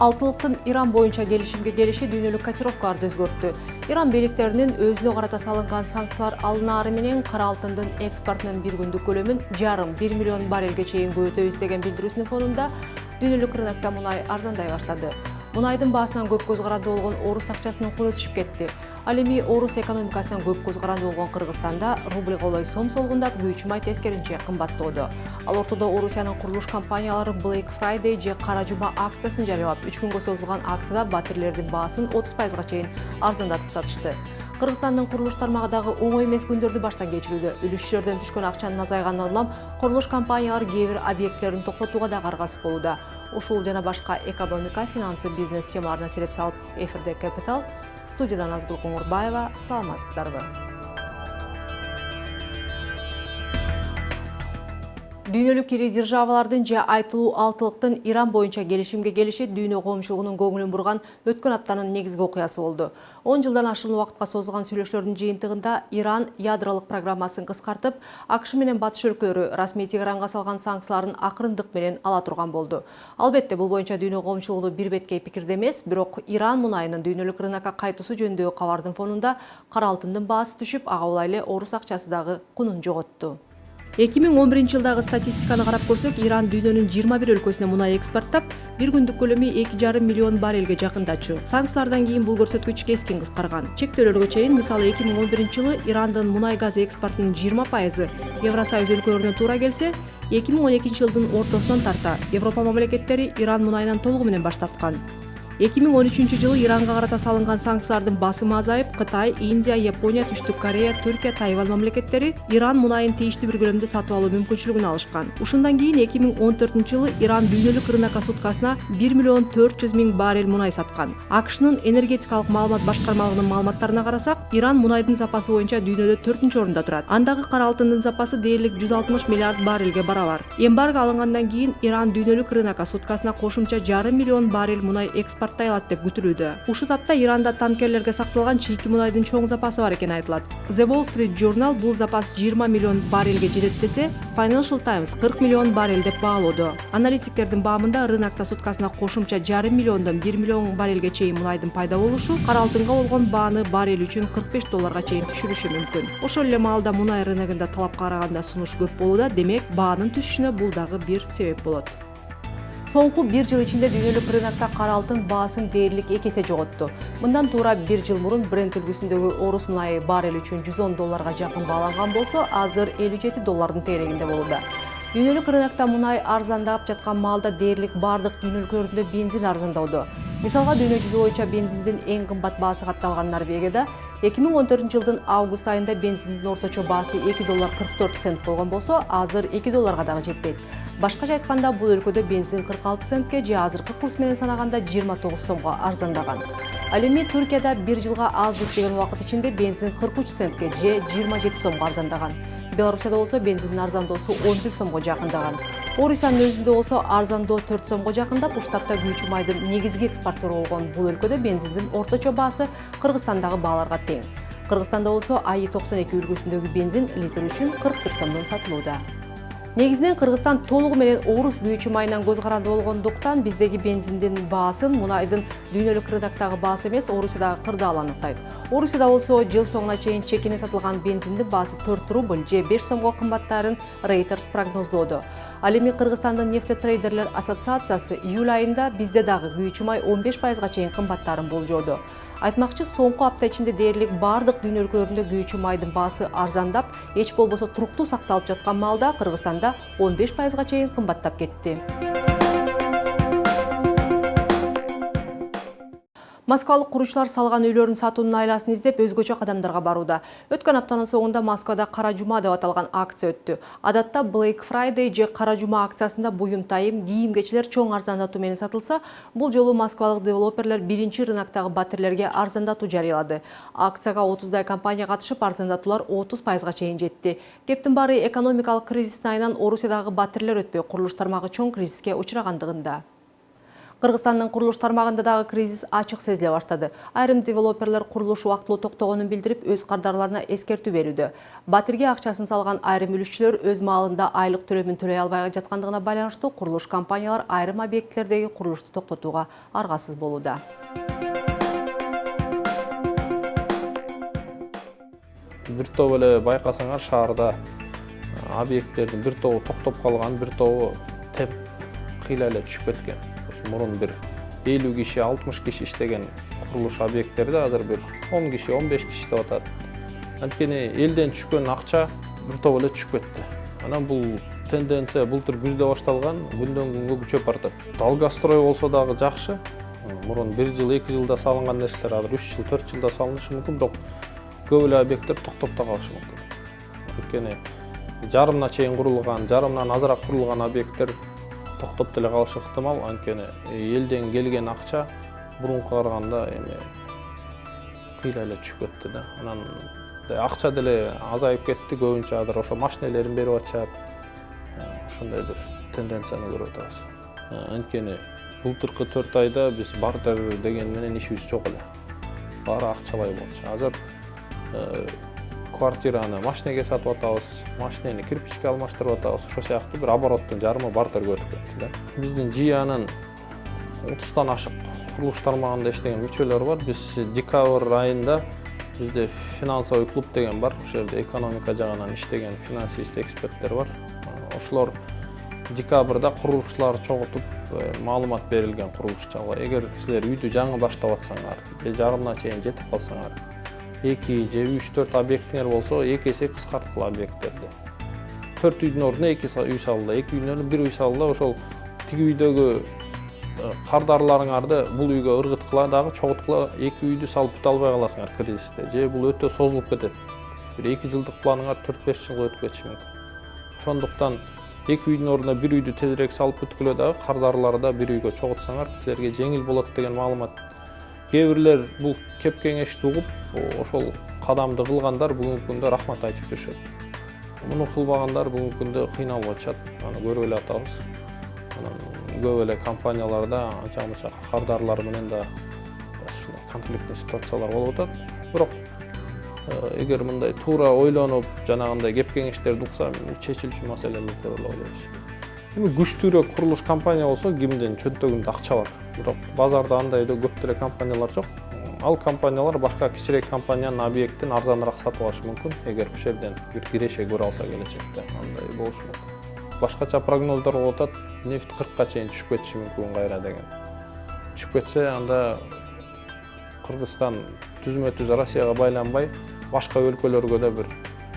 Алтылыктын Иран боюнча келишимге келиши дүйнөлүк котировкаларды өзгөрттү. Иран бийликтеринин өзүнө карата салынган санкциялар алынаары менен кара алтындын экспортунун бир күндүк көлөмүн 1,5 миллион баррелге чейин көбөйтөбүз деген билдирүүсүнүн фонунда дүйнөлүк рынокто мунай арзандай баштады. Мунайдын баасынан көп көз каранды болгон орус акчасынын куру түшүп кетти. Ал эми орус экономикасынан көп көз каранды болгон Кыргызстанда рубль колой сом солгундап, күйүүчү май тескеринче кымбаттоодо. Ал ортодо Орусиянын курулуш компаниялары Black Friday же Кара жума акциясын жарыялап, 3 күнгө созулган акцияда батирлердин баасын 30%га чейин арзандатып сатышты. Кыргызстандын курулуш тармагы дагы оңой эмес күндөрдү баштан кечирүүдө. Үлүшчүлөрдөн түшкөн акчанын азайганынан улам курулуш компаниялары кээ бир объекттерин токтотууга да аргасыз болууда. Ушул жана башка экономика, финансы, бизнес темаларына сереп салып, эфирде Капитал, студиядан Назгүл Коңурбаева. Саламатсыздарбы? Дүйнөлүк ири державалардын же айтылуу алтылыктын Иран боюнча келишимге келиши дүйнө коомчулугунун көңүлүн бурган өткөн аптанын негизги окуясы болду. 10 жылдан ашуун убакытка созулган сүйлөшүүлөрдүн жыйынтыгында Иран ядролук программасын кыскартып, АКШ менен батыш өлкөлөрү расмий Тегеранга салган санкцияларын акырындык менен ала турган болду. Албетте, бул боюнча дүйнө коомчулугу бир беткей пикирде эмес, бирок Иран мунайынын дүйнөлүк рынокко кайтуусу жөнүндөгү кабардын фонунда кара алтындын баасы түшүп, ага улай эле орус акчасы дагы кунун жоготту. 2011 жылдагы статистиканы карап көрсөк, Иран дүйнөнүн 21 өлкөсүнө мунай экспорттап, бир күндүк көлөмү 2,5 миллион баррелге жакындачу. Санкциялардан кийин бул көрсөткүч кескин кыскарган. Чектөөлөргө чейин, мисалы 2011 жылы Ирандын мунай газ экспортунун 20% Евросоюз өлкөлөрүнө туура келсе, 2012 жылдын ортосунан тарта Европа мамлекеттери Иран мунайынан толугу менен баш тарткан. 2013 жылы Иранга карата салынган санкциялардын басымы азайып, Кытай, Индия, Япония, Түштүк Корея, Түркия, Тайвань мамлекеттери Иран мунайын тийиштүү бир көлөмдө сатып алуу мүмкүнчүлүгүн алышкан. Ушундан кийин 2014 жылы Иран дүйнөлүк рынокко суткасына 1 миллион 400 миң баррель мунай саткан. АКШнын энергетикалык маалымат башкармалыгынын маалыматтарына карасак, Иран мунайдын запасы боюнча дүйнөдө 4-орунда турат. Андагы кара алтындын запасы дээрлик 160 миллиард баррелге барабар. Эмбарго алынгандан кийин Иран дүйнөлүк рынокко суткасына кошумча 1,5 миллион баррель мунай экспорт алат деп күтүлүүдө. Ушул тапта Иранда танкерлерге сакталган чийки мунайдын чоң запасы бар экени айтылат. The Wall Street Journal бул запас 20 миллион баррелге жетет десе, Financial Times 40 миллион баррель деп баалоодо. Аналитиктердин баамында рынокто суткасына кошумча 1,5 миллиондон 1 миллион баррелге чейин мунайдын пайда болушу кара алтынга болгон бааны баррель үчүн $45 чейин түшүрүшү мүмкүн. Ошол эле маалда мунай рыногунда талапка караганда сунуш көп болууда, демек баанын түшүшүнө бул дагы бир себеп болот. Соңку 1 жыл ичинде дүйнөлүк рынокто кара алтын баасын дээрлик 2 эсе жоготту. Мындан туура 1 жыл мурун Brent үлгүсүндөгү орус мунайы баррель үчүн $110 жакын бааланган болсо, азыр $57 тегерегинде болууда. Дүйнөлүк рынокто мунай арзандап жаткан маалда дээрлик бардык дүйнө өлкөлөрүндө бензин арзандаудо. Мисалга, дүйнө жүзү боюнча бензиндин эң кымбат баасы катталган Норвегияда 2014 жылдын август айында бензиндин орточо баасы $2.44 болгон болсо, азыр $2 дагы жетпейт. Башкача айтканда, бул өлкөдө бензин 46 центке же азыркы курс менен санаганда 29 сомго арзандаган. Ал эми Түркияда 1 жылга аз жетпеген убакыт ичинде бензин 43 центке же 27 сомго арзандаган. Беларусияда болсо бензиндин арзандоосу 11 сомго жакындаган. Орусиянын өзүндө болсо арзандоо 4 сомго жакындап, уштапта күйүүчү майдын негизги экспортеру болгон бул өлкөдө бензиндин орточо баасы Кыргызстандагы бааларга тең. Кыргызстанда болсо АИ-92 үлгүсүндөгү бензин литр үчүн 41 сомдон сатылууда. Негизинен Кыргызстан толугу менен орус күйүүчү майынан көз каранды болгондуктан биздеги бензиндин баасын мунайдын дүйнөлүк рыноктогу баасы эмес, Орусиядагы кырдаал аныктайт. Орусияда болсо жыл соңуна чейин чекине сатылган бензиндин баасы 4 рубль же 5 сомго кымбаттаарын Reuters прогноздоодо. Ал эми Кыргызстандын нефтетрейдерлер ассоциациясы июль айында бизде дагы күйүүчү май 15%га чейин кымбаттаарын болжоодо. Айтмакчы, соңку апта ичинде дээрлик бардык дүйнө өлкөлөрүндө күйүүчү майдын баасы арзандап, эч болбосо туруктуу сакталып жаткан маалда Кыргызстанда 15%га чейин кымбаттап кетти. Москвалык куручулар салган үйлөрүн сатуунун айласын издеп өзгөчө кадамдарга барууда. Өткөн аптанын соңунда Москвада Кара жума деп аталган акция өттү. Адатта Black Friday же Кара жума акциясында буюм тайым, кийим-кечилер чоң арзандатуу менен сатылса, бул жолу москвалык девелоперлер биринчи рыноктогу батирлерге арзандатуу жарыялады. Акцияга 30дай компания катышып, арзандатуулар 30%га чейин жетти. Кептин баары экономикалык кризистин айынан Орусиядагы батирлер өтпөй, курулуш тармагы чоң кризиске учурагандыгында. Кыргызстандын курулуш тармагында дагы кризис ачык сезиле баштады. Айрым девелоперлер курулуш убактылуу токтогонун билдирип, өз кардарларына эскертүү берүүдө. Батирге акчасын салган айрым үлүшчүлөр өз маалында айлык төлөмүн төлөй албай жаткандыгына байланыштуу курулуш компаниялар айрым объектлердеги курулушту токтотууга аргасыз болууда. Бир топ эле байкасаңар шаарда объекттердин бир тобу токтоп калган, бир тобу теп кыйла эле түшүп кеткен. Мурун бир 50 киши, 60 киши иштеген курулуш объекттерде азыр бир 10 киши, 15 киши иштеп атат. Анткени элден түшкөн акча бир топ эле түшүп кетти. Анан бул тенденция былтыр күздө башталган, күндөн күнгө күчөп баратат. Долгострой болсо дагы жакшы. Мурун 1 жыл, 2 жылда салынган нерселер азыр 3 жыл, 4 жылда салынышы мүмкүн, бирок көп эле объекттер токтоп да калышы мүмкүн. Анткени жарымына чейин курулган, жарымдан азыраак курулган объекттер токтоп деле калышы ыктымал. Анткени элден келген акча мурунга караганда эми кыйла эле түшүп кетти да. Анан акча деле азайып кетти, көбүнчө азыр ошо машинелерин берип атышат. Ошондой бир тенденцияны көрүп атабыз. Анткени былтыркы 4 айда биз бартер деген менен ишибиз жок эле. Баары акчалай болчу. Азыр квартираны машинеге сатып атабыз, машинени кирпичке алмаштырып атабыз. Ошо сыяктуу бир обороттун жарымы бартерге өтүп кетти да. Биздин жыянын 30тан ашык курулуш тармагында иштеген мүчөлөр бар. Биз декабрь айында бизде финансовый клуб деген бар. Ошол жерде экономика жагынан иштеген финансист эксперттер бар. Ошолор декабрда курулушчуларды чогултуп маалымат берилген курулушчуга. Эгер силер үйдү жаңы баштап атсаңар, же жарымына чейин жетип калсаңар, 2 же 3-4 объектиңер болсо, 2 эсе кыскарткыла объекттерди. 4 үйдүн ордуна 2 үй салгыла, 2 үйдүн ордуна 1 үй салгыла, ошол тиги үйдөгү кардарларыңарды бул үйгө ыргыткыла дагы чогулткыла, 2 үйдү салып бүтө албай каласыңар кризисте. Же бул өтө созулуп кетет. Бир 2 жылдык планыңар 4-5 жылга өтүп кетиши мүмкүн. Ошондуктан 2 үйдүн ордуна 1 үйдү тезирээк салып бүткүлө дагы кардарларды 1 үйгө чогултсаңар, силерге жеңил болот деген маалымат. Кээ бирлер бул кеп кеңешти угуп, ошол кадамды кылгандар бүгүнкү күндө рахмат айтып жүрүшөт. Муну кылбагандар бүгүнкү күндө кыйналып атышат. Аны көрүп эле атабыз. Көп эле компанияларда анча-мынча кардарлар менен да ушундай конфликтный ситуациялар болуп атат. Бирок эгер мындай туура ойлонуп, жанагындай кеп кеңештерди укса, чечилиши маселелер деп ойлойбуз. Эми күчтүүрөөк курулуш компания болсо, кимдин чөнтөгүндө акча бар. Бирок базарда андай да көп деле компаниялар жок. Ал компаниялар башка кичирээк компаниянын объектин арзаныраак сатып алышы мүмкүн, эгер ушул жерден бир киреше көрө алса келечекте. Андай болушу мүмкүн. Башкача прогноздор болуп атат, нефть 40-ка чейин түшүп кетиши мүмкүн кайра деген. Түшүп кетсе, анда Кыргызстан түзмө-түз Россияга байланбай, башка өлкөлөргө да бир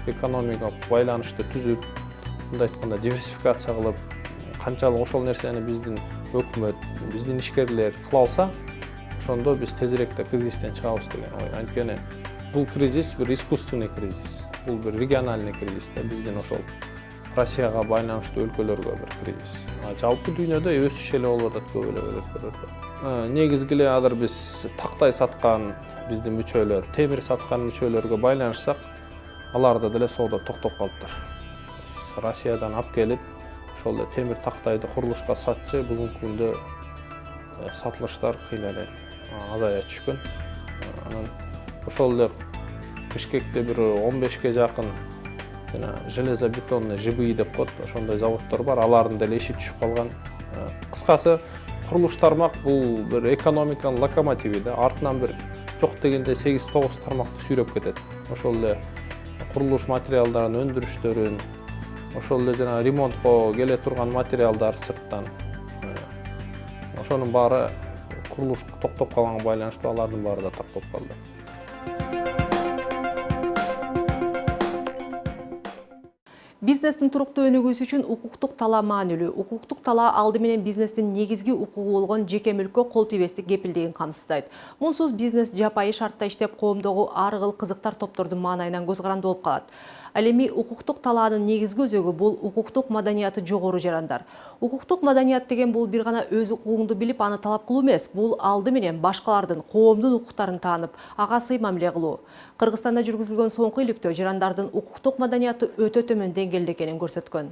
экономикалык байланышты түзүп, мындай айтканда диверсификация кылып, канчалык ошол нерсени биздин өкмөт, биздин ишкерлер кыла алса, ошондо биз тезирээк кризистен чыгабыз деген ой. Анткени бул кризис бир искусственный кризис, бул бир региональный кризис да, биздин ошол Россияга байланыштуу өлкөлөргө бир кризис. Жалпы дүйнөдө өсүш эле болуп атат көп эле өлкөлөрдө. Негизги эле азыр биз тактай саткан биздин мүчөлөр, темир саткан мүчөлөргө байланышсак, аларда деле соода токтоп калыптыр. Россиядан алып келип, ошол эле темир тактайды курулушка сатчы, бүгүнкү күндө сатылыштар кыйла эле азая түшкөн. Анан ошол эле Бишкекте бир 15ке жакын железобетонный ЖБИ деп коет, ошондой заводдор бар, алардын деле иши түшүп калган. Кыскасы, курулуш тармак бул бир экономиканын локомотиви да, артынан бир жок дегенде 8-9 тармакты сүйрөп кетет. Ошол эле курулуш материалдарын өндүрүштөрүн, ошол эле жана ремонтко келе турган материалдар сырттан. Ошонун баары курулуш токтоп калганга байланыштуу, алардын баары да токтоп калды. Бизнестин туруктуу өнүгүүсү үчүн укуктук талаа маанилүү. Укуктук талаа алды менен бизнестин негизги укугу болгон жеке мүлккө кол тийбестик кепилдигин камсыздайт. Мунсуз бизнес жапайы шартта иштеп, коомдогу ар кыл кызыктар топтордун маанайынан көз каранды болуп калат. Ал эми укуктук талаанын негизги өзөгү бул укуктук маданияты жогору жарандар. Укуктук маданият деген бул бир гана өз укугуңду билип, аны талап кылуу эмес, бул алды менен башкалардын, коомдун укуктарын таанып, ага сый мамиле кылуу. Кыргызстанда жүргүзүлгөн соңку иликтөө жарандардын укуктук маданияты өтө төмөн деңгээлде экенин көрсөткөн.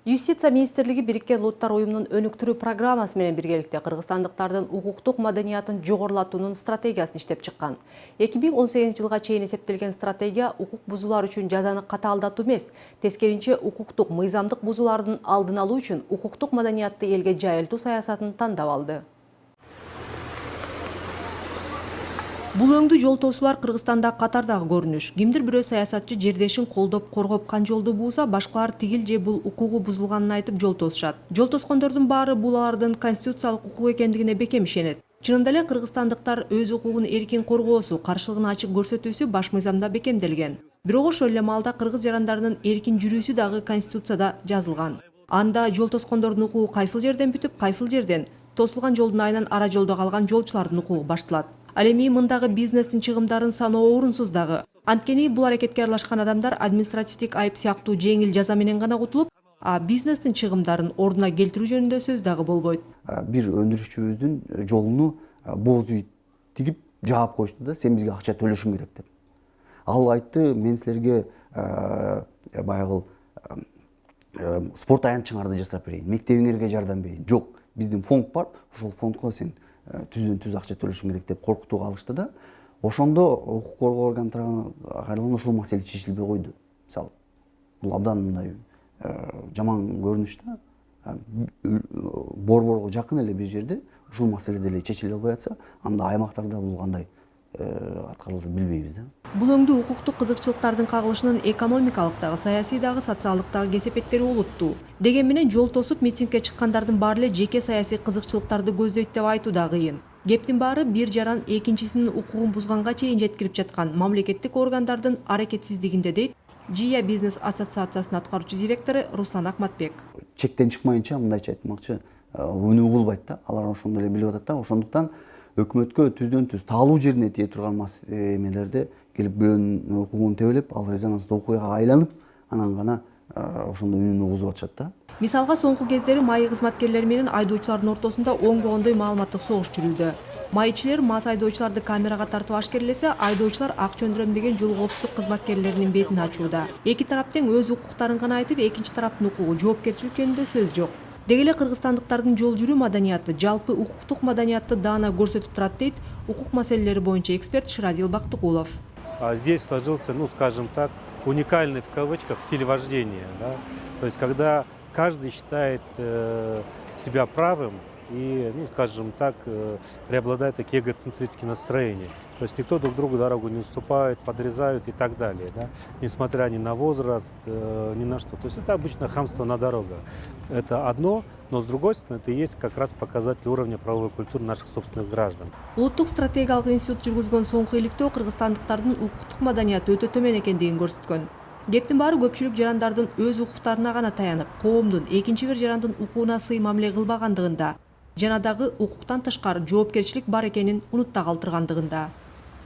Юстиция министрлиги Бириккен Улуттар уюмунун өнүктүрүү программасы менен биргеликте кыргызстандыктардын укуктук маданиятын жогорулатуунун стратегиясын иштеп чыккан. 2018 жылга чейин эсептелген стратегия укук бузуулар үчүн жазаны катаалдатуу эмес, тескеринче укуктук мыйзамдык бузуулардын алдын алуу үчүн укуктук маданиятты элге жайылтуу саясатын тандап алды. Бул өңдүү жол тоосулар Кыргызстанда катардагы көрүнүш. Кимдир бирөө саясатчы жердешин колдоп коргопкан жолду бууза, башкалар тигил же бул укугу бузулганын айтып жол тосушат. Жол тоскондордун баары бул алардын конституциялык укук экендигине бекем ишенет. Чынында эле кыргызстандыктар өз укугун эркин коргоосу, каршылыгын ачык көрсөтүүсү баш мыйзамда бекемделген. Бирок ошол эле маалда кыргыз жарандарынын эркин жүрүүсү дагы конституцияда жазылган. Анда жол тоскондордун укугу кайсыл жерден бүтүп, кайсыл жерден тосулган жолдун айынан ара жолдо калган жолчулардын укугу башталат. Ал эми мындагы бизнестин чыгымдарын саноо орунсуз дагы. Анткени бул аракетке аралашкан адамдар административдик айып сыяктуу жеңил жаза менен гана кутулуп, а бизнестин чыгымдарын ордуна келтирүү жөнүндө сөз дагы болбойт. Бир өндүрүшчүбүздүн жолуну боз үй тигип жаап коюшту да, сен бизге акча төлөшүң керек деп. Ал айтты, мен силерге баягы спорт аянтчыңарды жасап берейин, мектебиңерге жардам берейин. Жок, биздин фонд бар, ошол фондко сен түздөн түз акча төлөшүң керек деп коркутууга алышты да. Ошондо укук коргоо органдарына кайрадан ошол маселе чечилбей койду. Мисалы, бул абдан мындай жаман көрүнүш да. Борборго жакын эле бир жерде ушул маселе деле чечиле албай атса, анда аймактарда бул кандай аткарылды билбейбиз да. Бул өңдүү укуктук кызыкчылыктардын кагылышынын экономикалык дагы, саясий дагы, социалдык дагы кесепеттери олуттуу. Деген менен жол тосуп митингге чыккандардын баары эле жеке саясий кызыкчылыктарды көздөйт деп айтуу да кыйын. Кептин баары бир жаран экинчисинин укугун бузганга чейин жеткирип жаткан мамлекеттик органдардын аракетсиздигинде дейт Жия бизнес ассоциациясынын аткаруучу директору Руслан Акматбек. Чектен чыкмайынча мындайча айтмакчы, өнүү болбойт да. Алар ошондой эле билип атат да. Ошондуктан өкмөткө түздөн түз таалуу жерине тие турган эмелерде келип бирөөнүн укугун тебелеп, ал резонанстуу окуяга айланып, анан гана ошондой үнүнү бузуп атышат да. Мисалга соңку кездери МАИ кызматкерлери менен айдоочулардын ортосунда оңбогондой маалыматтык согуш жүрүүдө. МАИчилер мас айдоочуларды камерага тартып ашкерлесе, айдоочулар акча өндүрөм деген жол коопсуздук кызматкерлеринин бетин ачууда. Эки тарап тең өз укуктарын гана айтып, экинчи тараптын укугу, жоопкерчилик жөнүндө сөз жок. Деги эле кыргызстандыктардын жол жүрүү маданияты, жалпы укуктук маданиятты даана көрсөтүп турат дейт укук маселелери боюнча эксперт Ширадил Бактыкулов. Здесь сложился, скажем так, уникальный в кавычках стиль вождения. Да? То есть когда каждый считает себя правым и, скажем так, преобладают такие эгоцентрические настроения. То есть никто друг другу дорогу не уступает, подрезают и так далее, да? Несмотря ни на возраст, ни на что. То есть это обычно хамство на дорогах. Это одно, но с другой стороны это и есть как раз показатель уровня правовой культуры наших собственных граждан. Улуттук стратегиялык институт жүргүзгөн соңку иликтөө кыргызстандыктардын укуктук маданияты өтө төмөн экендигин көрсөткөн. Кептин баары көпчүлүк жарандардын өз укуктарына гана таянып, коомдун экинчи бир жарандын укугуна сый мамиле кылбагандыгында жана дагы укуктан тышкары жоопкерчилик бар экенин унутта калтыргандыгында.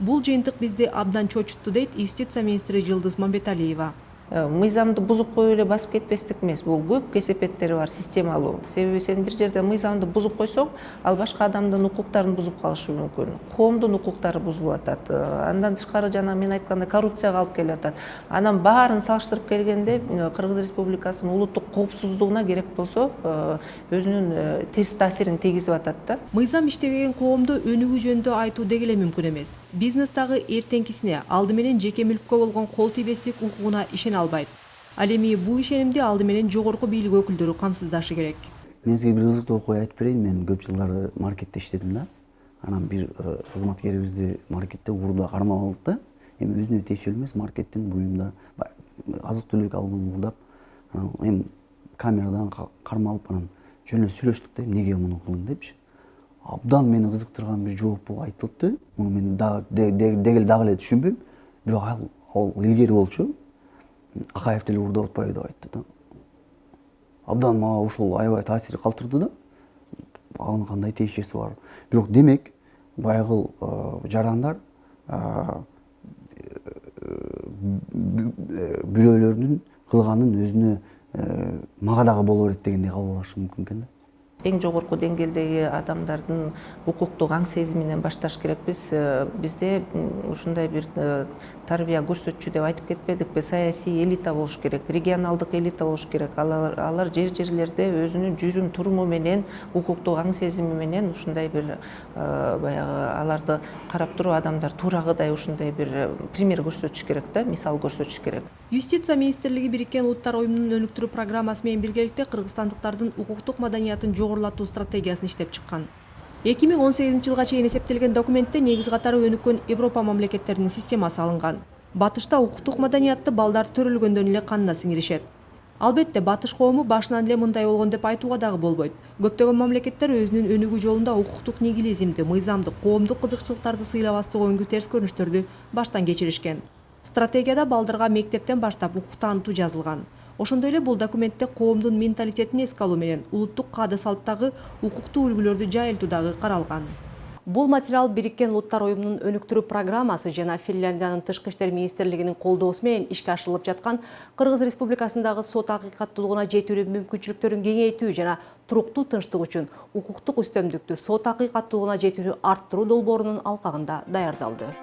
Бул жыйынтык бизди абдан чочутту дейт юстиция министри Жылдыз Мамбеталиева. Мыйзамды бузуп коюп эле басып кетпестик эмес, бул көп кесепеттери бар, системалуу. Себеби сен бир жерде мыйзамды бузуп койсоң, ал башка адамдын укуктарын бузуп калышы мүмкүн. Коомдун укуктары бузулуп атат. Андан тышкары жана мен айткандай коррупцияга алып келип атат. Анан баарын салыштырып келгенде Кыргыз Республикасынын улуттук коопсуздугуна керек болсо өзүнүн терс таасирин тийгизип атат да. Мыйзам иштебеген коомду өнүгүү жөнүндө айтуу деги эле мүмкүн эмес. Бизнес дагы эртеңкисине алды менен жеке мүлккө болгон кол тийбестик укугуна ишене албайт. Ал эми бул ишенимди алды менен жогорку бийлик өкүлдөрү камсыздашы керек. Мен сизге бир кызыктуу окуя айтып берейин. Мен көп жылдар маркетте иштедим да. Анан бир кызматкерибизди маркетте урда кармап алдык да. Эми өзүнө тиешелүү эмес маркеттин буюмдар азык-түлүк алган урдап, анан эми камерадан кармалып анан жөн эле сүйлөштүк да, эмнеге муну кылдың депчи. Абдан мени кызыктырган бир жооп бул айтылды. Муну мен дагы эле түшүнбөйм. Бирок ал илгери болчу. Акаев деле урдап атпайбы деп айтты да. Абдан мага ошол аябай таасир калтырды да. Анын кандай тиешеси бар. Бирок демек баягы жарандар бирөөлөрдүн кылганын өзүнө мага дагы боло берет дегендей кабыл алышы мүмкүн экен да. эң жогорку деңгээлдеги адамдардын укуктук аң сезиминен башташ керекпиз. Бизде ушундай бир тарбия көрсөтчү деп айтып кетпедикпи? Саясий элита болуш керек, регионалдык элита болуш керек. Алар жерлерде өзүнүн жүрүм туруму менен, укуктук аң сезими менен ушундай бир баягы аларды карап туруп адамдар туурагыдай ушундай бир пример көрсөтүш керек да, мисал көрсөтүш керек. Юстиция министрлиги Бириккен Улуттар уюмунун өнүктүрүү программасы менен биргеликте кыргызстандыктардын укуктук маданиятын жогорулатуу стратегиясын иштеп чыккан. 2018 жылга чейин эсептелген документте негиз катары өнүккөн Европа мамлекеттеринин системасы алынган. Батышта укуктук маданиятты балдар төрөлгөндөн эле канына сиңиришет. Албетте батыш коому башынан эле мындай болгон деп айтууга дагы болбойт. Көптөгөн мамлекеттер өзүнүн өнүгүү жолунда укуктук нигилизмди, мыйзамды, коомдук кызыкчылыктарды сыйлабастык өңгү терс көрүнүштөрдү баштан кечиришкен. Стратегияда балдарга мектептен баштап укук таанытуу жазылган. Ошондой эле бул документте коомдун менталитетин эске алуу менен улуттук каада салттагы укуктуу үлгүлөрдү жайылтуу дагы каралган. Бул материал Бириккен Улуттар уюмунун өнүктүрүү программасы жана Финляндиянын тышкы иштер министрлигинин колдоосу менен ишке ашырылып жаткан Кыргыз Республикасындагы сот акыйкаттуулугуна жетүүнүн мүмкүнчүлүктөрүн кеңейтүү жана туруктуу тынчтык үчүн укуктук үстөмдүктү сот акыйкаттуулугуна жетүүнү арттыруу долбоорунун алкагында даярдалды.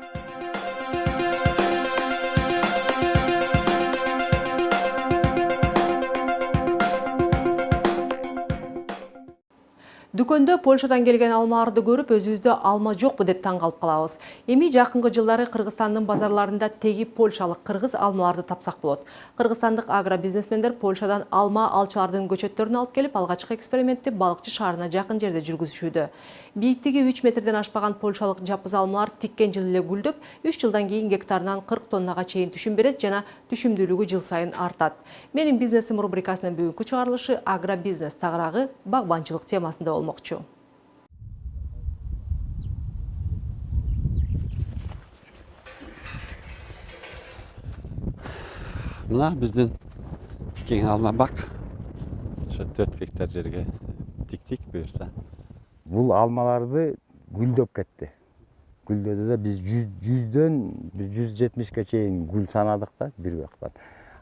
Дүкөндө Польшадан келген алмаларды көрүп, өзүбүздө алма жокпу деп таң калып калабыз. Эми жакынкы жылдары Кыргызстандын базарларында теги польшалык кыргыз алмаларды тапсак болот. Кыргызстандык агробизнесмендер Польшадан алма алчылардын көчөттөрүн алып келип, алгачкы экспериментти Балыкчы шаарына жакын жерде жүргүзүшүүдө. Бийиктиги 3 метрден ашпаган польшалык жапыз алмалар тиккен жылы эле гүлдөп, 3 жылдан кийин гектарынан 40 тоннага чейин түшүм берет жана түшүмдүүлүгү жыл сайын артат. Менин бизнесим рубрикасынын бүгүнкү чыгарылышы агробизнес тагыраагы багбанчылык темасында болмокчу. Мына биздин тиккен алма бак. Ошо 4 гектар жерге тиктик буюрса. Бул алмаларды гүлдөп кетти. Гүлдөдө да биз 100дөн 170ге чейин гүл санадык да бир бактан.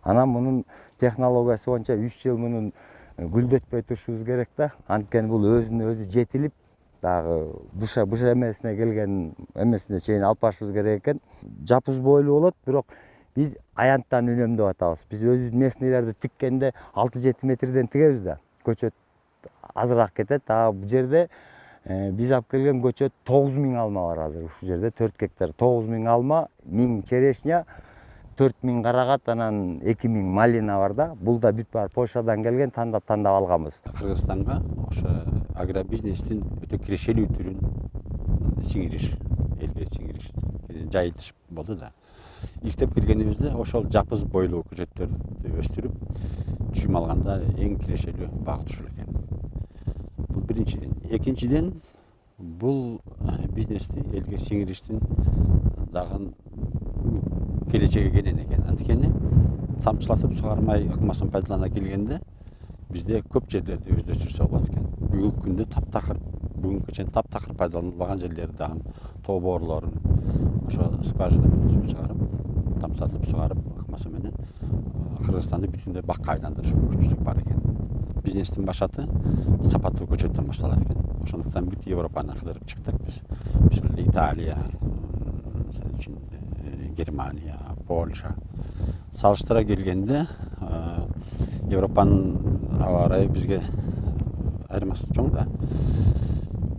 Анан мунун технологиясы боюнча 3 жыл мунун гүлдөтпөй турушубуз керек да. Анткени бул өзүнө өзү жетилип, дагы буша эмесине келген эмесине чейин алып барышыбыз керек экен. Жапыз бойлуу болот, бирок биз аянттан үнөмдөп атабыз. Биз өзүбүз местныйларды тиккенде 6-7 метрден тигебиз да. Көчөт азыраак кетет. Бул жерде биз алып келген көчөт 9000 алма бар азыр. Ушул жерде 4 гектар 9000 алма, 1000 черешня, 4000 карагат, анан 2000 малина бар да. Бул да бүт бар Польшадан келген, тандап алганбыз. Кыргызстанга ошо агробизнестин өтө кирешелүү түрүн сиңириш, элге сиңириш, жайылтыш болду да. Иликтеп келгенибизде ошол жапыз бойлуу көчөттөрдү өстүрүп, түшүм алганда эң кирешелүү багыт ушул экен. Бул биринчиден. Экинчиден, бул бизнести элге сиңириштин дагы келечеги кенен экен. Анткени тамчылатып сугармай ыкмасын пайдалана келгенде бизде көп жерлерди өздөштүрсө болот экен. Бүгүнкү күндө таптакыр, бүгүнкү чейин таптакыр пайдаланылбаган жерлерди дагы тоо боорлорун ошо скважина менен суу чыгарып, тамчылатып сугарып ыкмасы менен Кыргызстанды бүтүндөй бакка айландырыш мүмкүнчүлүк бар экен. Бизнестин башаты сапаттуу көчөттөн башталат экен. Ошондуктан бүт Европаны кыдырып чыктык биз. Ошол Италия, Германия, Польша салыштыра келгенде Европанын аба ырайы бизге айырмасы чоң да.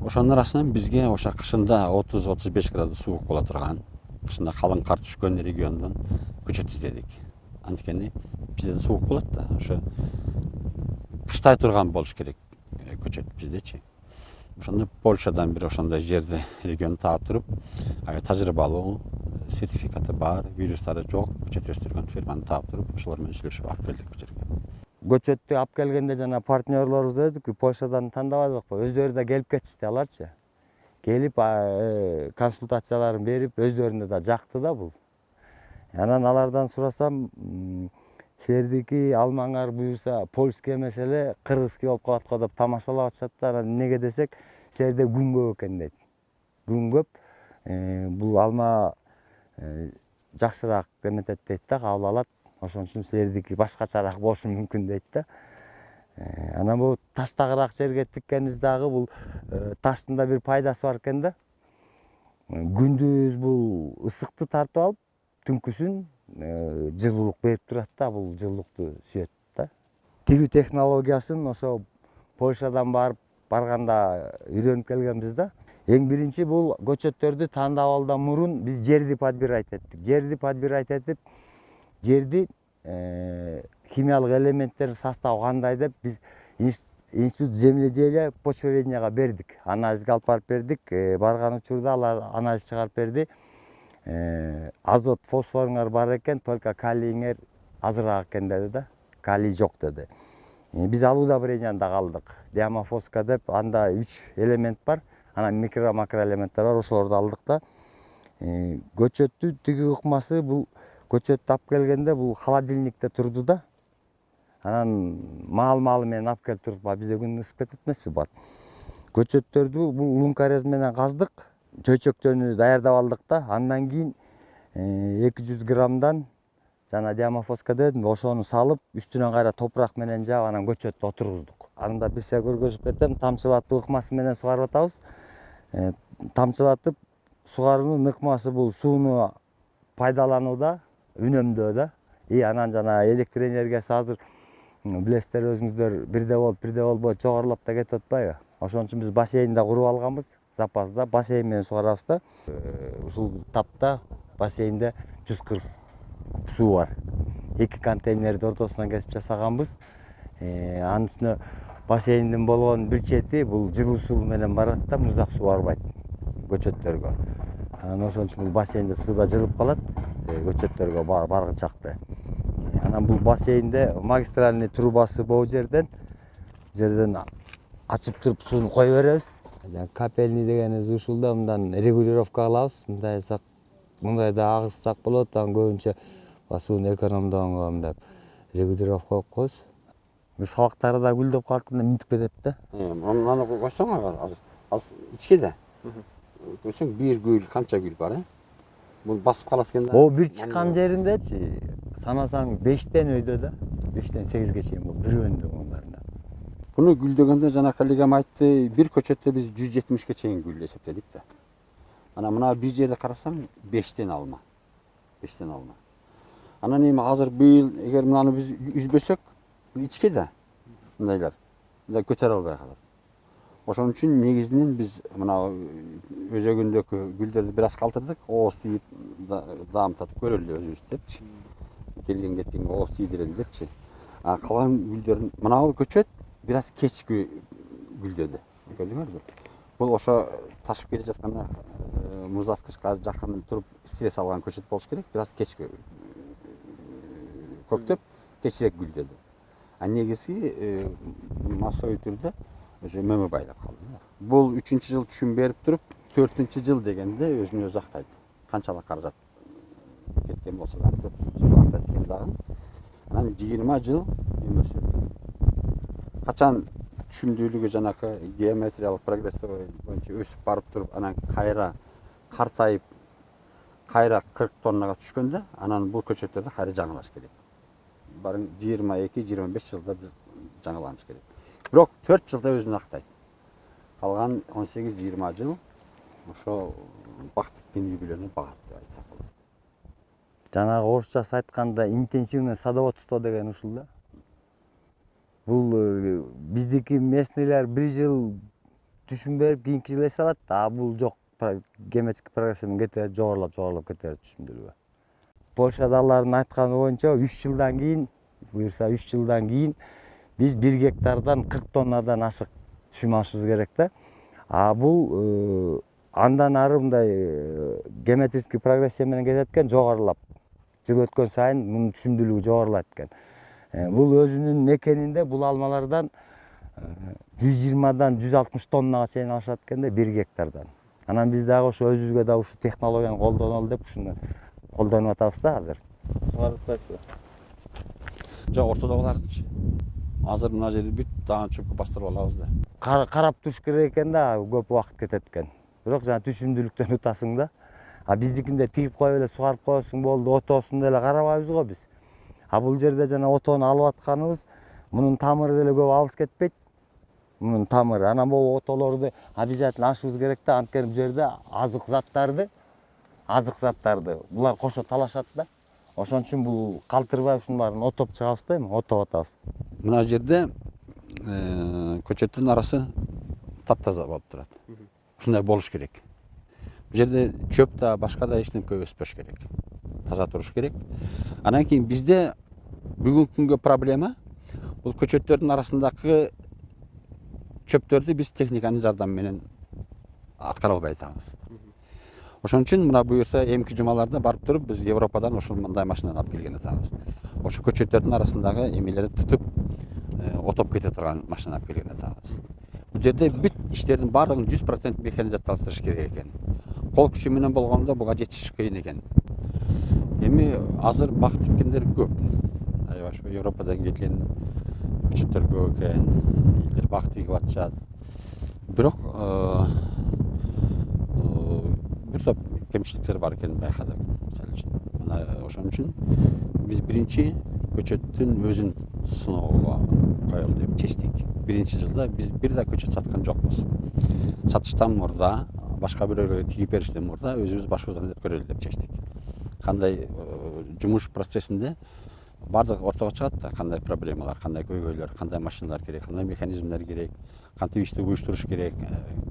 Ошонун арасынан бизге ошо кышында 30-35 градус суук боло турган, кышында калың кар түшкөн региондон көчөт издедик. Анткени бизде суук болот да, ошо кыштай турган болуш керек көчөт биздечи. Ошондо Польшадан бир ошондой жерди регион таап туруп, тажрыйбалуу, сертификаты бар, вирустары жок көчөт өстүргөн ферманы таап туруп, ошолор менен сүйлөшүп алып келдик бул жерге. Көчөттү алып келгенде жана партнерлорубуз дедик, Польшадан тандабадыкпы, өздөрү да келип кетишти аларчы. Келип консультацияларын берип, өздөрүнө да жакты да бул. Анан алардан сурасам, силердики алмаңар буюрса польский эмес эле кыргызский болуп калат го деп тамашалап атышат да. Анан эмнеге десек, силерде күн көп экен дейт. Күн көп, бул алма жакшыраак эметет дейт да, кабыл алат. Ошон үчүн силердики башкачараак болушу мүмкүн дейт да. Анан бул таштагыраак жерге тиккенибиз дагы бул таштын да бир пайдасы бар экен да. Күндүз бул ысыкты тартып алып, түнкүсүн жылуулук берип турат да, бул жылуулукту сүйөт да. Тигүү технологиясын ошо Польшадан барганда үйрөнүп келгенбиз да. Эң биринчи бул көчөттөрдү тандап алуудан мурун биз жерди подбирать эттик. Жерди подбирать этип, жерди химиялык элементтердин составы кандай деп биз институт земледелия почвоведенияга бердик. Анализге алып барып бердик. Барган учурда алар анализ чыгарып берди. Азот, фосфоруңар бар экен, только калийиңер азыраак экен деди да. Калий жок деди. Биз ал удобренияны да алдык. Диамофоска деп, анда 3 элемент бар. Анан микро макро элементтер бар, ошолорду алдык да. Көчөттү тигүү ыкмасы бул көчөттү алып келгенде бул холодильникте турду да. Анан маал менен алып келип туруп, бизде күн ысып кетет эмеспи бат. Көчөттөрдү бул лункарез менен каздык, чөйчөктөрүнү даярдап алдык да. Андан кийин 200 граммдан жана диамофоска дедим, ошону салып, үстүнөн кайра топурак менен жаап, анан көчөттү отургуздук. Анда бир се көргөзүп кетем, тамчылатуу ыкмасы менен сугарып атабыз. Тамчылатып сугаруунун ыкмасы бул сууну пайдаланууда, үнөмдөөдө. Анан жана электр энергиясы азыр билесиздер өзүңүздөр бирде болбой жогорулап да кетип атпайбы? Ошон үчүн биз бассейн да куруп алганбыз, запасда бассейн менен сугарабыз да. Ушул тапта бассейнде 140 куб суу бар. 2 контейнерди ортосунан кесип жасаганбыз. Анын үстүнө бассейндин болгон бир чети бул жылуу суу менен барат да, муздак суу барбайт көчөттөргө. Анан ошон үчүн бул бассейнде сууда жылып калат көчөттөргө баргычакты. Анан бул бассейнде магистральный трубасы бул жерден ачып туруп сууну кое беребиз. Капельный дегенибиз ушул да, мындан регулировка кылабыз. Мындайда агызсак болот, анан көбүнчө сууну экономдогонго мындай регулировка кылып коебуз. Сабактары да гүлдөп калганда минтип кетет да. Мынаны койсоң азыр ичкеде. Көрсөң бир гүл, канча гүл бар, Бул басып калат экен да. О, бир чыккан жериндечи санасаң 5тен өйдө да, 5тен 8ге чейин бул бирөөнү барында. Буну гүлдөгөндө жана коллегам айтты, бир көчөттө биз 170ге чейин гүл эсептедик да. Мына бир жерде карасаң 5тен алма. 5тен алма. Анан эми азыр быйыл эгер мынаны биз үзбөсөк, ичке да мындайлар көтөрө албай калат. Ошон үчүн негизинен биз мына өзөгүндөгү гүлдөрдү бир аз калтырдык, ооз тийип даамтатып көрөлү өзүбүз депчи. Келген кеткенге ооз тийдирели депчи. Калган гүлдөрдүн мына бул көчөт бир аз кеч гүлдөдү. Көрдүңөрбү? Бул ошо ташып келе жатканда муздаткычка жакын туруп стресс алган көчөт болуш керек, бир аз кеч көктөп, кечирээк гүлдөдү. Негизи массовый түрдө уже мөмө байлап калды. Бул 3-жыл түшүм берип туруп, 4-жыл дегенде өзүнө өзү актайт. Канчалык каражат кеткен болсо да, 4-жыл актайт экен дагы. Анан 20 жыл өмүр сүрдү. Качан түшүмдүүлүгү жанакы геометриялык прогресс боюнча өсүп барып туруп, анан кайра картайып, кайра 40 тоннага түшкөндө, анан бул көчөттөрдү кайра жаңылаш керек. Барын 22-25 жылда биз жаңыланыш керек. Бирок 4 жылда өзүн актайт. Калган 18-20 жыл ошо бактык кенүүлөрүнө багат деп айтсак болот. Жанагы орусчасы айтканда интенсивный садоводство деген ушул да. Бул биздики местныйлар 1 жыл түшүм берип, кийинки жыл эс алат, бул жок. Геометрик прогресс менен кетет, жогорулап кетет түшүмдүүлүгү. Польшадагылардын айтканы боюнча 3 жылдан кийин, буюрса 3 жылдан кийин биз 1 гектардан 40 тоннадан ашык түшүм алышыбыз керек да. Бул андан ары мындай геометрический прогрессия менен кетет экен, жогорулап. Жыл өткөн сайын мунун түшүмдүүлүгү жогорулайт экен. Бул өзүнүн мекенинде бул алмалардан 120дан 160 тоннага чейин алышат экен да 1 гектардан. Анан биз дагы ошо өзүбүзгө да ушу технологияны колдонолу деп ушуну колдонуп атабыз да азыр. Сугарып атпайсызбы? Жок, ортодогулардычы. Азыр мына жерди бүт дагы чөпкө бастырып алабыз да. Карап туруш керек экен да, көп убакыт кетет экен. Бирок жана түшүмдүүлүктөн утасың да. Биздикинде тигип коюп эле сугарып коесуң болду, отоосун деле карабайбыз го биз. Бул жерде жана отоону алып атканыбыз Мунун тамыры деле көп алыс кетпейт. Мунун тамыры анан бул отолорду обязательно ашыбыз керек да, анткени бул жерде азык заттарды булар кошо талашат да. Ошон үчүн бул калтырбай ушунун баарын отоп чыгабыз да, эми отоп атабыз. Мына жерде көчөттүн арасы таптаза болуп турат. Ушундай болуш керек. Бул жерде чөп да, башка да эч нерсе өспөш керек. Таза туруш керек. Анан кийин бизде бүгүнкү күнгө проблема бул көчөттөрдүн арасындагы чөптөрдү биз техниканын жардамы менен аткара албай атабыз. Ошон үчүн мына буюрса эмки жумаларда барып туруп биз Европадан ошол мындай машинаны алып келген атабыз. Ошо көчөттөрдүн арасындагы эмелерди тытып отоп кете турган машина алып келген атабыз. Бул жерде бүт иштердин баардыгын 100% механизациялаштырыш керек экен. Кол күчү менен болгондо буга жетиш кыйын экен. Эми азыр бак тиккендер көп. Аябай ошо Европадан келген көчөттөр көп экен. Элдер бак тигип атышат. Бирок бир топ кемчиликтер бар экенин байкадык. Мисалы үчүн, ошон үчүн биз биринчи көчөттүн өзүн сыноого коелу деп чечтик. Биринчи жылда биз бир да көчөт саткан жокпуз. Сатыштан мурда, башка бирөөлөргө тигип бериштен мурда өзүбүз башыбыздан өткөрөлү деп чечтик. Кандай жумуш процессинде баардыгы ортого чыгат да, кандай проблемалар, кандай көйгөйлөр, кандай машиналар керек, кандай механизмдер керек, кантип ишти уюштуруш керек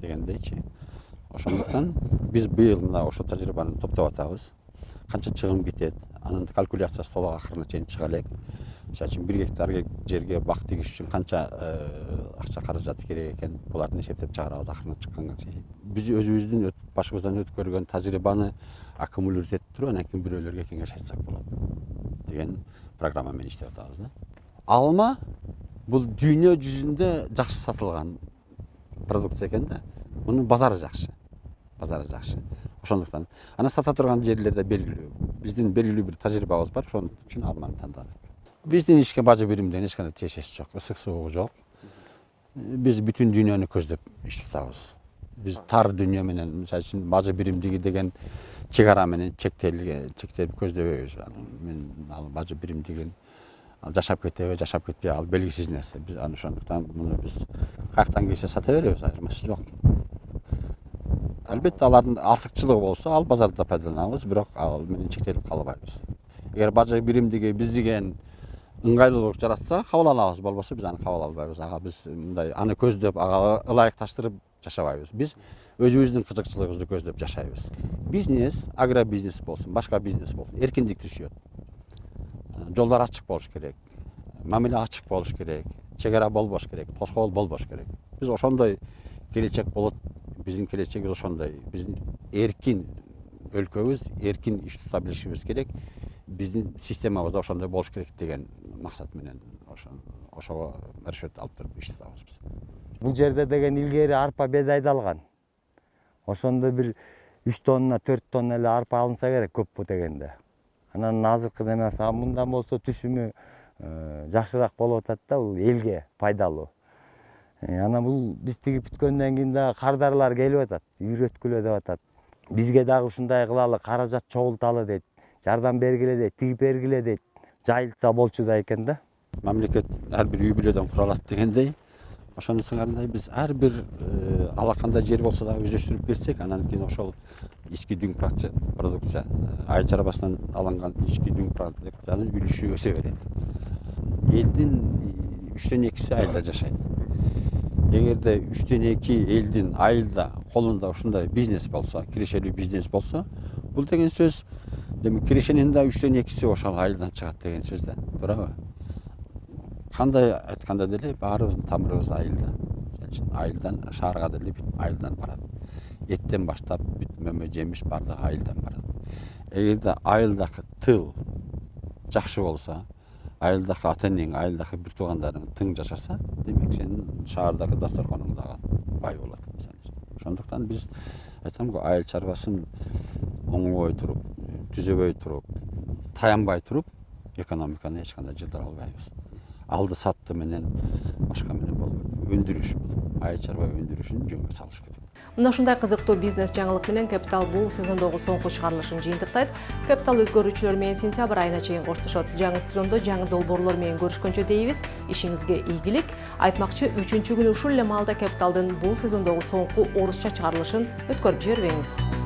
дегендейчи. Ошондуктан биз быйыл мына ошо тажрыйбаны топтоп атабыз. Канча чыгым кетет, анын калькуляциясы толук акырына чейин чыга элек. Мисалы үчүн 1 гектар жерге бак тигиш үчүн канча акча каражаты керек экен, буларды эсептеп чыгарабыз акырына чыкканга чейин. Биз өзүбүздүн башыбыздан өткөргөн тажрыйбаны аккумулировать этип туруп, анан кийин бирөөлөргө кеңеш айтсак болот деген программа менен иштеп атабыз да. Алма бул дүйнө жүзүндө жакшы сатылган продукция экен да. Мунун базары жакшы. Ошондуктан аны сата турган жерлерде белгилүү. Биздин белгилүү бир тажрыйбабыз бар, ошон үчүн алманы тандадык. Биздин ишке бажы биримден эч кандай тиешеси жок, ысык суугу жок. Биз бүтүн дүйнөнү көздөп иш тутабыз. Биз тар дүйнө менен, мисалы үчүн бажы биримдиги деген чек ара менен чектелип көздөбөйбүз. Мен ал бажы биримдигин жашап кетеби, жашап кетпей, ал белгисиз нерсе. Биз ошондуктан муну биз каяктан келсе сата беребиз, айырмасы жок. Албетте алардын артыкчылыгы болсо, ал базарда пайдаланабыз, бирок ал менен чектелип калбайбыз. Эгер бажы биримдиги биз деген ыңгайлуулук жаратса, кабыл алабыз, болбосо биз аны кабыл албайбыз. Ага биз мындай аны көздөп, ага ылайыкташтырып жашабайбыз. Биз өзүбүздүн кызыкчылыгыбызды көздөп жашайбыз. Бизнес, агробизнес болсун, башка бизнес болсун, эркиндик түшөт. Жолдор ачык болуш керек, мамиле ачык болуш керек, чек ара болбош керек, тоскоол болбош керек. Биз ошондой келечек болот. Биздин келечегибиз ошондой. Биздин эркин өлкөбүз, эркин иш тута билишибиз керек. Биздин системабыз да ошондой болуш керек деген максат менен ошого расчет алып туруп иш тутабыз биз. Бул жерде деген илгери арпа бед айдалган. Ошондо бир 3 тонна, 4 тонна эле арпа алынса керек көппү дегенде. Анан азыркы эмес, мындан болсо түшүмү жакшыраак болуп атат да, бул элге пайдалуу. Анан бул биз тигип бүткөндөн кийин дагы кардарлар келип атат, үйрөткүлө деп атат. Бизге дагы ушундай кылалы, каражат чогулталы дейт, жардам бергиле дейт, тигип бергиле дейт. Жайылтса болчу да экен да. Мамлекет ар бир үй бүлөдөн куралат дегендей, ошону сыңарындай биз ар бир алакандай жер болсо дагы өздөштүрүп берсек, анан кийин ошол ички дүң продукция, айыл чарбасынан алынган ички дүң продукциянын үлүшү өсө берет. Элдин 3/2 айылда жашайт. Эгерде 3/2 элдин айылда колунда ушундай бизнес болсо, кирешелүү бизнес болсо, бул деген сөз, демек кирешенин да 3/2 ошол айылдан чыгат деген сөз да, туурабы? Кандай айтканда деле баарыбыздын тамырыбыз айылда. Айылдан шаарга деле айылдан барат. Эттен баштап бүт мөмө жемиш бардыгы айылдан барат. Эгерде айылдагы тыл жакшы болсо, айылдагы ата-энең, айылдагы бир туугандарың тың жашаса, демек сенин шаардагы дасторконуң дагы бай болот. Ошондуктан биз айтам го, айыл чарбасын оңобой туруп, түзөбөй туруп, таянбай туруп, экономиканы эч кандай жылдыра албайбыз. Алды сатты менен, башка менен болбойт. Өндүрүш бул. Айыл чарба өндүрүшүн жөнгө салыш керек. Мына ушундай кызыктуу бизнес жаңылык менен Капитал бул сезондогу соңку чыгарылышын жыйынтыктайт. Капитал өзгөрүүчүлөр менен сентябрь айына чейин коштошот. Жаңы сезондо жаңы долбоорлор менен көрүшкөнчө дейбиз. Ишиңизге ийгилик. Айтмакчы 3-күнү ушул эле маалда Капиталдын бул сезондогу соңку орусча чыгарылышын өткөрүп жибербеңиз.